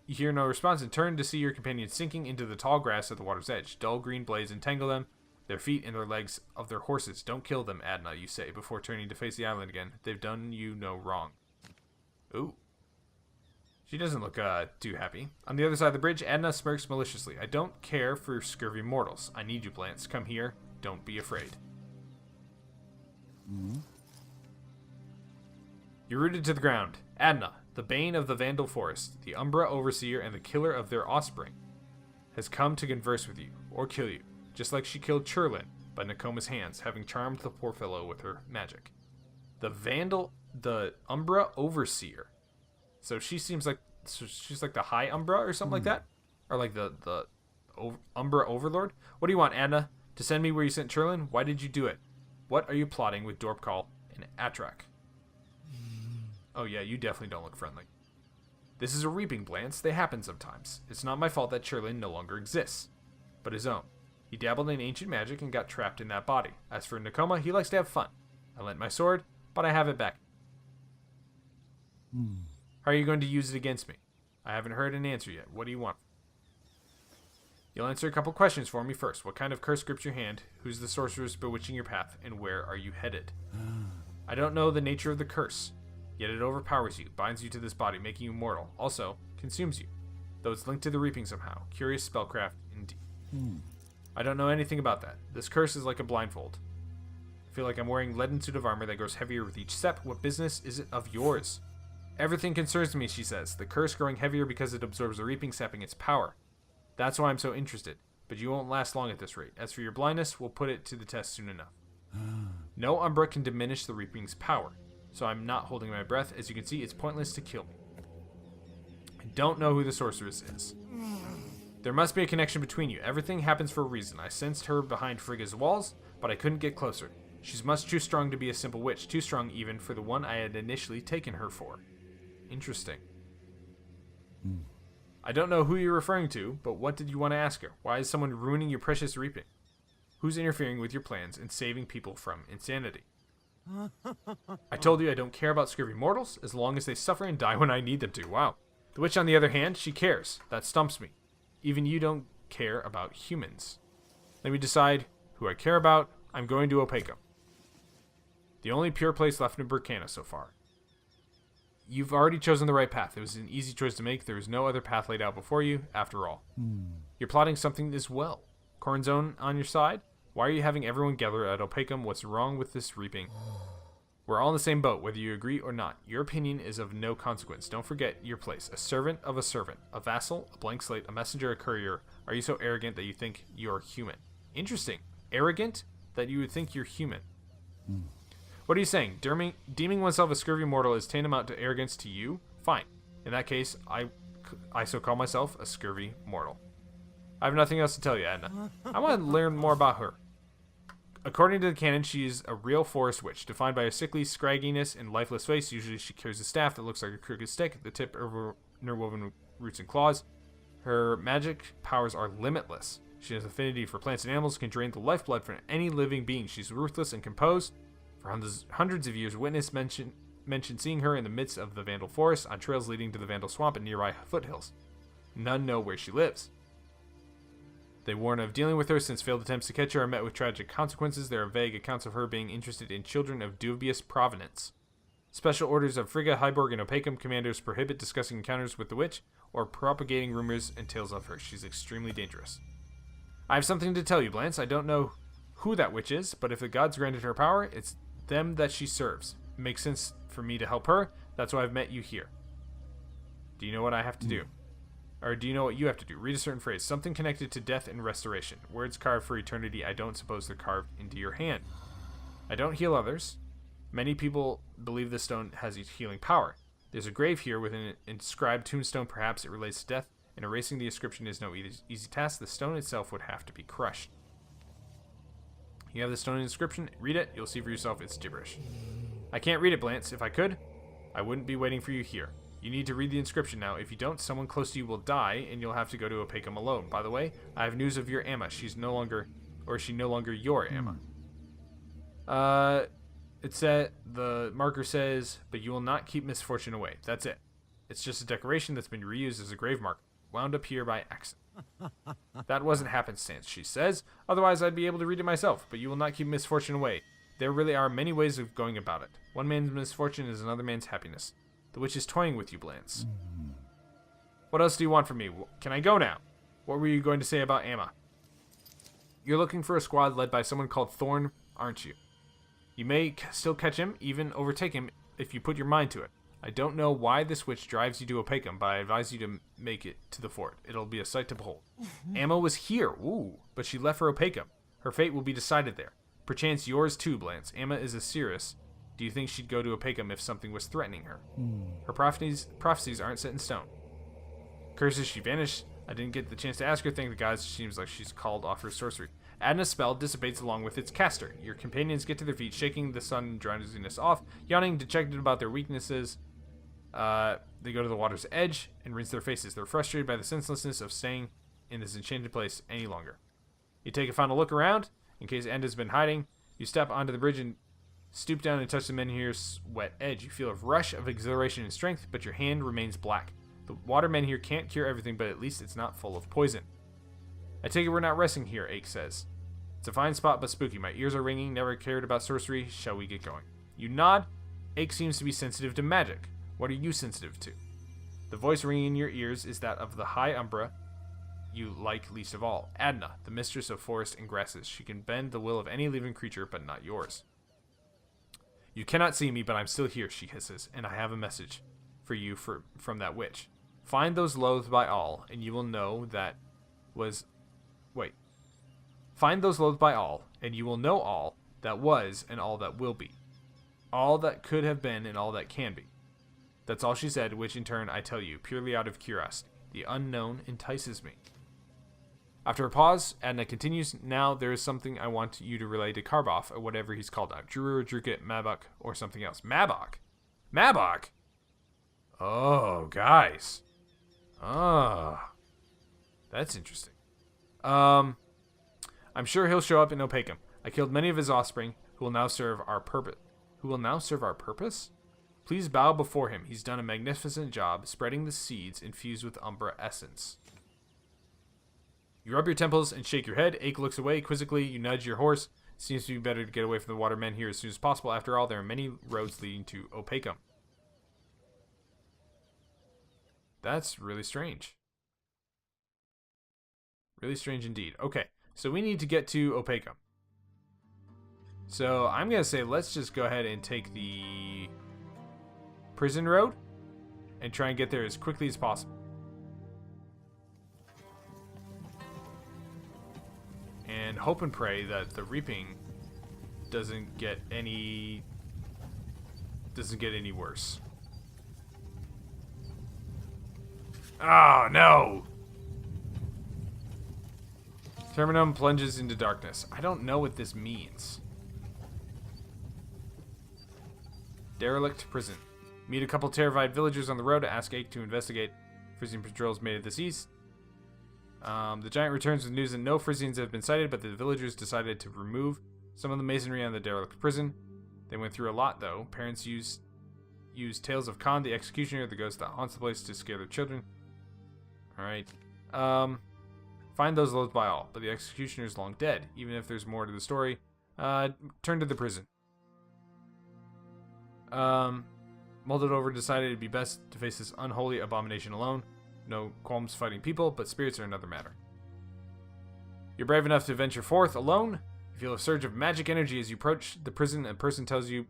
You hear no response and turn to see your companions sinking into the tall grass at the water's edge. Dull green blades entangle them, their feet and their legs of their horses. Don't kill them, Adna, you say, before turning to face the island again. They've done you no wrong. Ooh. She doesn't look too happy. On the other side of the bridge, Adna smirks maliciously. I don't care for scurvy mortals. I need you, Blance. Come here. Don't be afraid. You're rooted to the ground. Adna, the bane of the Vandal Forest, the Umbra Overseer and the killer of their offspring, has come to converse with you, or kill you, just like she killed Cherlin by Nakoma's hands, having charmed the poor fellow with her magic. The Umbra Overseer. So she's like the High Umbra or something like that? Or like the Umbra Overlord? What do you want, Adna? To send me where you sent Cherlin? Why did you do it? What are you plotting with Dorpkal and Atrak? Oh yeah, you definitely don't look friendly. This is a reaping, Blance. They happen sometimes. It's not my fault that Cherlin no longer exists, but his own. He dabbled in ancient magic and got trapped in that body. As for Nakoma, he likes to have fun. I lent my sword, but I have it back. How are you going to use it against me? I haven't heard an answer yet. What do you want? You'll answer a couple questions for me first. What kind of curse grips your hand? Who's the sorceress bewitching your path? And where are you headed? I don't know the nature of the curse, yet it overpowers you, binds you to this body, making you mortal. Also, consumes you, though it's linked to the reaping somehow. Curious spellcraft, indeed. I don't know anything about that. This curse is like a blindfold. I feel like I'm wearing a leaden suit of armor that grows heavier with each step. What business is it of yours? Everything concerns me, she says. The curse growing heavier because it absorbs the reaping, sapping its power. That's why I'm so interested. But you won't last long at this rate. As for your blindness, we'll put it to the test soon enough. No Umbra can diminish the reaping's power, so I'm not holding my breath. As you can see, it's pointless to kill me. I don't know who the sorceress is. There must be a connection between you. Everything happens for a reason. I sensed her behind Frigga's walls, but I couldn't get closer. She's much too strong to be a simple witch, too strong even for the one I had initially taken her for. Interesting. I don't know who you're referring to, but what did you want to ask her? Why is someone ruining your precious reaping? Who's interfering with your plans and saving people from insanity? I told you I don't care about scurvy mortals, as long as they suffer and die when I need them to. Wow. The witch, on the other hand, she cares. That stumps me. Even you don't care about humans. Let me decide who I care about. I'm going to Opeka. The only pure place left in Burkana so far. You've already chosen the right path. It was an easy choice to make. There was no other path laid out before you, after all. You're plotting something as well. Cornzone on your side? Why are you having everyone gather at Opekam? What's wrong with this reaping? We're all in the same boat, whether you agree or not. Your opinion is of no consequence. Don't forget your place. A servant of a servant. A vassal, a blank slate, a messenger, a courier. Are you so arrogant that you think you're human? Interesting. Arrogant? That you would think you're human. What are you saying? Deeming oneself a scurvy mortal is tantamount to arrogance to you? Fine. In that case, I so call myself a scurvy mortal. I have nothing else to tell you, Adna. I want to learn more about her. According to the canon, she is a real forest witch, defined by a sickly scragginess and lifeless face. Usually she carries a staff that looks like a crooked stick, the tip interwoven roots and claws. Her magic powers are limitless. She has affinity for plants and animals, can drain the lifeblood from any living being. She's ruthless and composed. For hundreds of years, witness mentioned seeing her in the midst of the Vandal forest, on trails leading to the Vandal swamp and nearby foothills. None know where she lives. They warn of dealing with her since failed attempts to catch her are met with tragic consequences. There are vague accounts of her being interested in children of dubious provenance. Special orders of Frigga, Hyborg, and Opacum commanders prohibit discussing encounters with the witch or propagating rumors and tales of her. She's extremely dangerous. I have something to tell you, Blance. I don't know who that witch is, but if the gods granted her power, it's them that she serves. It makes sense for me to help her. That's why I've met you here. Do you know what I have to do? Or do you know what you have to do? Read a certain phrase. Something connected to death and restoration. Words carved for eternity. I don't suppose they're carved into your hand. I don't heal others. Many people believe the stone has healing power. There's a grave here with an inscribed tombstone. Perhaps it relates to death, and erasing the inscription is no easy task. The stone itself would have to be crushed. You have the stone inscription. Read it. You'll see for yourself it's gibberish. I can't read it, Blance. If I could, I wouldn't be waiting for you here. You need to read the inscription now. If you don't, someone close to you will die, and you'll have to go to Opacum alone. By the way, I have news of your Amma. She's no longer, or is she no longer your Amma? It said, the marker says, but you will not keep misfortune away. That's it. It's just a decoration that's been reused as a grave marker, wound up here by accident. That wasn't happenstance, she says. Otherwise, I'd be able to read it myself, but you will not keep misfortune away. There really are many ways of going about it. One man's misfortune is another man's happiness. The witch is toying with you, Blance. What else do you want from me? Can I go now? What were you going to say about Amma? You're looking for a squad led by someone called Thorn, aren't you? You may still catch him, even overtake him, if you put your mind to it. I don't know why this witch drives you to Opacum, but I advise you to make it to the fort. It'll be a sight to behold. Amma was here, but she left for Opacum. Her fate will be decided there. Perchance yours too, Blance. Amma is a seeress. Do you think she'd go to Opacum if something was threatening her? Her prophecies aren't set in stone. Curses, she vanished. I didn't get the chance to ask her. Thank the gods, she seems like she's called off her sorcery. Adna's spell dissipates along with its caster. Your companions get to their feet, shaking the sun drowsiness off, yawning, dejected about their weaknesses. They go to the water's edge and rinse their faces. They're frustrated by the senselessness of staying in this enchanted place any longer. You take a final look around, in case Adna's been hiding. You step onto the bridge and stoop down and touch the menhir's wet edge. You feel a rush of exhilaration and strength, but your hand remains black. The water menhir can't cure everything, but at least it's not full of poison. I take it we're not resting here, Ake says. It's a fine spot, but spooky. My ears are ringing. Never cared about sorcery. Shall we get going? You nod. Ake seems to be sensitive to magic. What are you sensitive to? The voice ringing in your ears is that of the High Umbra you like least of all. Adna, the mistress of forest and grasses. She can bend the will of any living creature, but not yours. You cannot see me, but I'm still here, she hisses, and I have a message for you from that witch. Find those loathed by all, and you will know that was... Wait. Find those loathed by all, and you will know all that was and all that will be. All that could have been and all that can be. That's all she said, which in turn I tell you, purely out of curiosity. The unknown entices me. After a pause, Adna continues, now there is something I want you to relay to Karboff, or whatever he's called now. Drur, Drukit, Mabok, or something else. Mabok? Mabok? Oh, guys. Oh. That's interesting. I'm sure he'll show up in Opacum. I killed many of his offspring, who will now serve our purpose? Please bow before him. He's done a magnificent job spreading the seeds infused with Umbra essence. You rub your temples and shake your head. Ake looks away quizzically. You nudge your horse. Seems to be better to get away from the water men here as soon as possible. After all, there are many roads leading to Opacum. That's really strange. Really strange indeed. Okay, so we need to get to Opacum. So I'm going to say let's just go ahead and take the prison road and try and get there as quickly as possible. And hope and pray that the reaping doesn't get any worse. Oh no! Terminum plunges into darkness. I don't know what this means. Derelict prison. Meet a couple terrified villagers on the road to ask Ake to investigate. Freezing patrols made it this east. The giant returns with news that no Frisians have been sighted, but the villagers decided to remove some of the masonry on the derelict prison. They went through a lot, though. Parents used tales of Khan, the executioner, the ghost that haunts the place, to scare their children. Alright. Find those loads by all, but the executioner is long dead. Even if there's more to the story, turn to the prison. Mulled over decided it'd be best to face this unholy abomination alone. No qualms fighting people, but spirits are another matter. You're brave enough to venture forth alone. You feel a surge of magic energy as you approach the prison. A person tells you,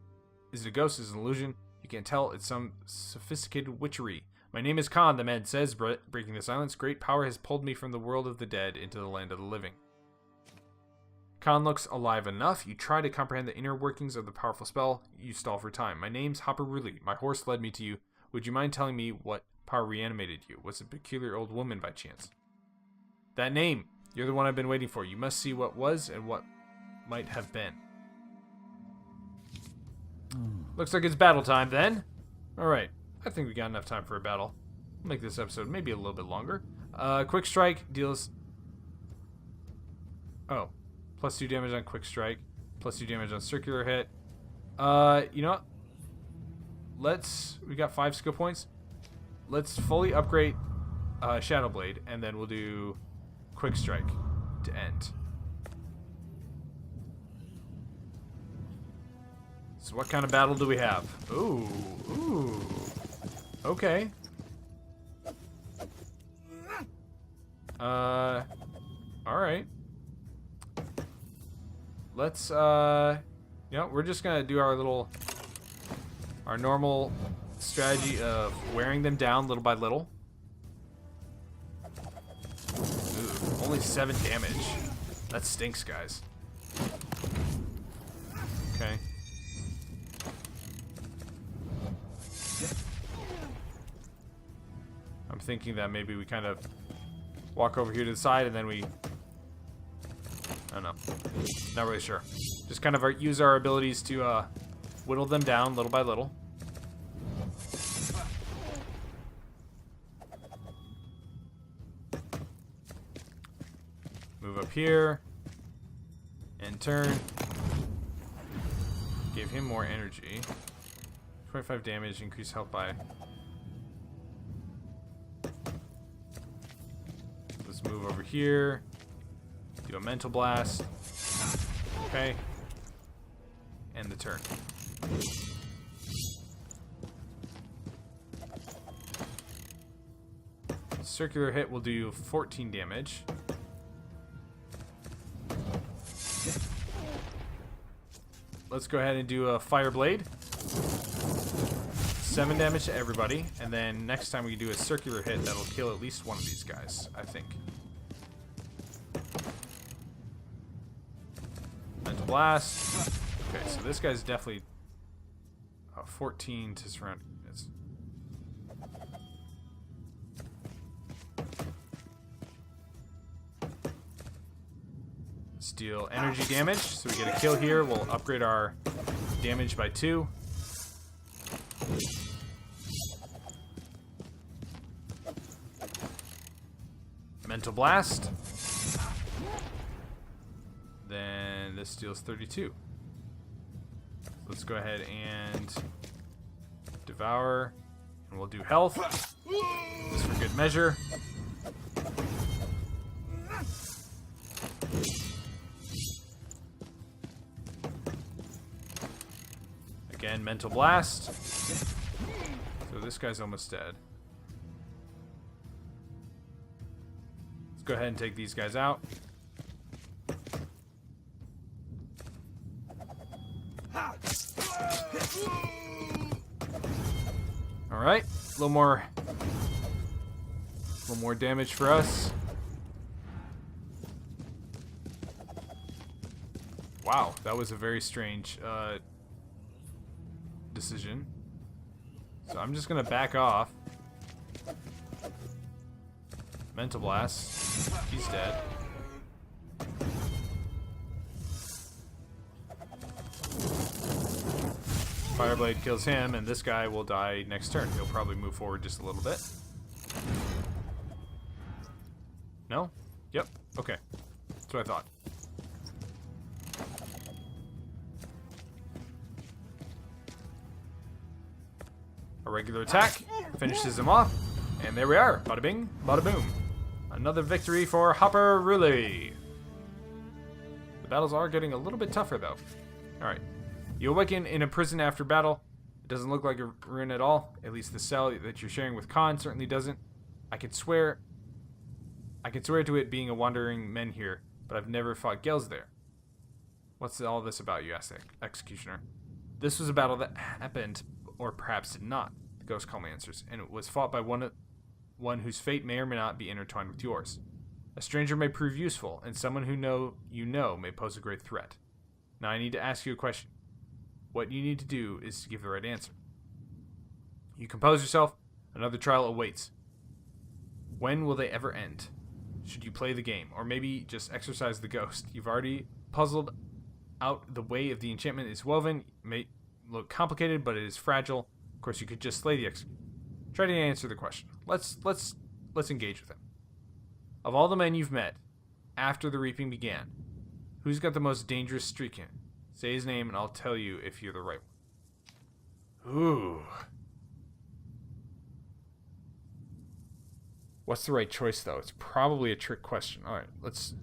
is it a ghost? Is it an illusion? You can't tell. It's some sophisticated witchery. My name is Khan, the man says, breaking the silence. Great power has pulled me from the world of the dead into the land of the living. Khan looks alive enough. You try to comprehend the inner workings of the powerful spell. You stall for time. My name's Hopper Rouley. My horse led me to you. Would you mind telling me what power reanimated you? Was it a peculiar old woman by chance? That name. You're the one I've been waiting for. You must see what was and what might have been. Looks like it's battle time then. Alright. I think we got enough time for a battle. I'll make this episode maybe a little bit longer. Quick strike deals... Oh. Plus 2 damage on quick strike. Plus 2 damage on circular hit. You know what? We got 5 skill points. Let's fully upgrade Shadow Blade, and then we'll do quick strike to end. So what kind of battle do we have? Ooh. Okay. Alright. Let's, we're just gonna do our normal strategy of wearing them down little by little. Ooh, only 7 damage. That stinks, guys. Okay. I'm thinking that maybe we kind of walk over here to the side and then we... I don't know. Not really sure. Just kind of use our abilities to whittle them down little by little. Move up here. And turn. Give him more energy. 25 damage, increase health by... Let's move over here. Do a mental blast. Okay. End the turn. Circular hit will do 14 damage. Let's go ahead and do a fire blade. 7 damage to everybody, and then next time we do a circular hit, that'll kill at least one of these guys, I think. Mental blast. Okay, so this guy's definitely 14 to surrounding units. Let's deal energy damage, so we get a kill here. We'll upgrade our damage by 2. Mental blast. Then this deals 32. Let's go ahead and devour, and we'll do health just for good measure. Again, mental blast. So this guy's almost dead. Let's go ahead and take these guys out. Alright, a little more damage for us. Wow, that was a very strange decision. So I'm just gonna back off. Mental blast. He's dead. Fireblade kills him, and this guy will die next turn. He'll probably move forward just a little bit. No? Yep. Okay. That's what I thought. A regular attack finishes him off. And there we are. Bada bing, bada boom. Another victory for Hopper Rouley. The battles are getting a little bit tougher, though. Alright. You awaken in a prison after battle. It doesn't look like a ruin at all. At least the cell that you're sharing with Khan certainly doesn't. I can swear to it being a wandering men here, but I've never fought Gels there. What's all this about, you ask the executioner. This was a battle that happened, or perhaps did not, the ghost calmly answers, and it was fought by one whose fate may or may not be intertwined with yours. A stranger may prove useful, and someone who you know may pose a great threat. Now I need to ask you a question. What you need to do is to give the right answer. You compose yourself. Another trial awaits. When will they ever end? Should you play the game, or maybe just exorcise the ghost? You've already puzzled out the way of the enchantment is woven. It may look complicated, but it is fragile. Of course, you could just slay the executioner. Try to answer the question. Let's engage with him. Of all the men you've met after the reaping began, who's got the most dangerous streak in? Say his name, and I'll tell you if you're the right one. Ooh. What's the right choice, though? It's probably a trick question. All right, let's...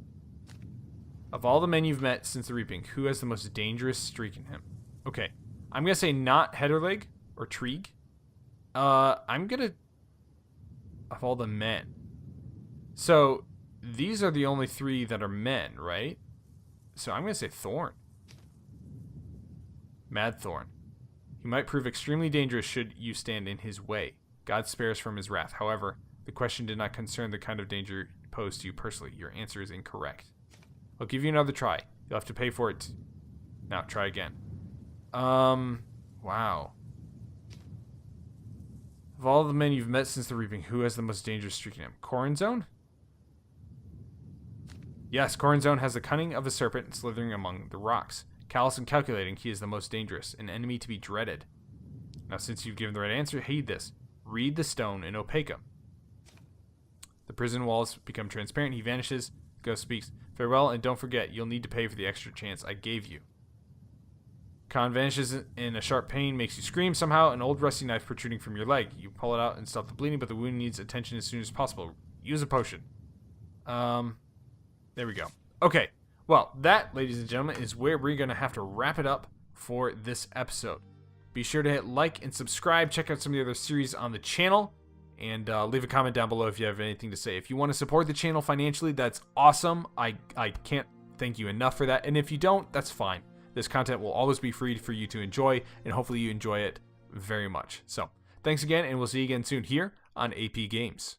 Of all the men you've met since the reaping, who has the most dangerous streak in him? Okay, I'm going to say not Headerleg or Trieg. I'm going to... Of all the men. So, these are the only three that are men, right? So I'm going to say Thorn. Mad Thorn. He might prove extremely dangerous should you stand in his way. God spares from his wrath. However, the question did not concern the kind of danger posed to you personally. Your answer is incorrect. I'll give you another try. You'll have to pay for it. Now, try again. Wow. Of all the men you've met since the reaping, who has the most dangerous streak in him? Corazon? Yes, Corazon has the cunning of a serpent slithering among the rocks. Callous and calculating, he is the most dangerous, an enemy to be dreaded. Now, since you've given the right answer, heed this. Read the stone and opaque him. The prison walls become transparent. He vanishes. The ghost speaks. Farewell, and don't forget, you'll need to pay for the extra chance I gave you. Khan vanishes in a sharp pain, makes you scream somehow. An old rusty knife protruding from your leg. You pull it out and stop the bleeding, but the wound needs attention as soon as possible. Use a potion. There we go. Okay. Well, that, ladies and gentlemen, is where we're going to have to wrap it up for this episode. Be sure to hit like and subscribe. Check out some of the other series on the channel. And leave a comment down below if you have anything to say. If you want to support the channel financially, that's awesome. I can't thank you enough for that. And if you don't, that's fine. This content will always be free for you to enjoy. And hopefully you enjoy it very much. So, thanks again, and we'll see you again soon here on AP Games.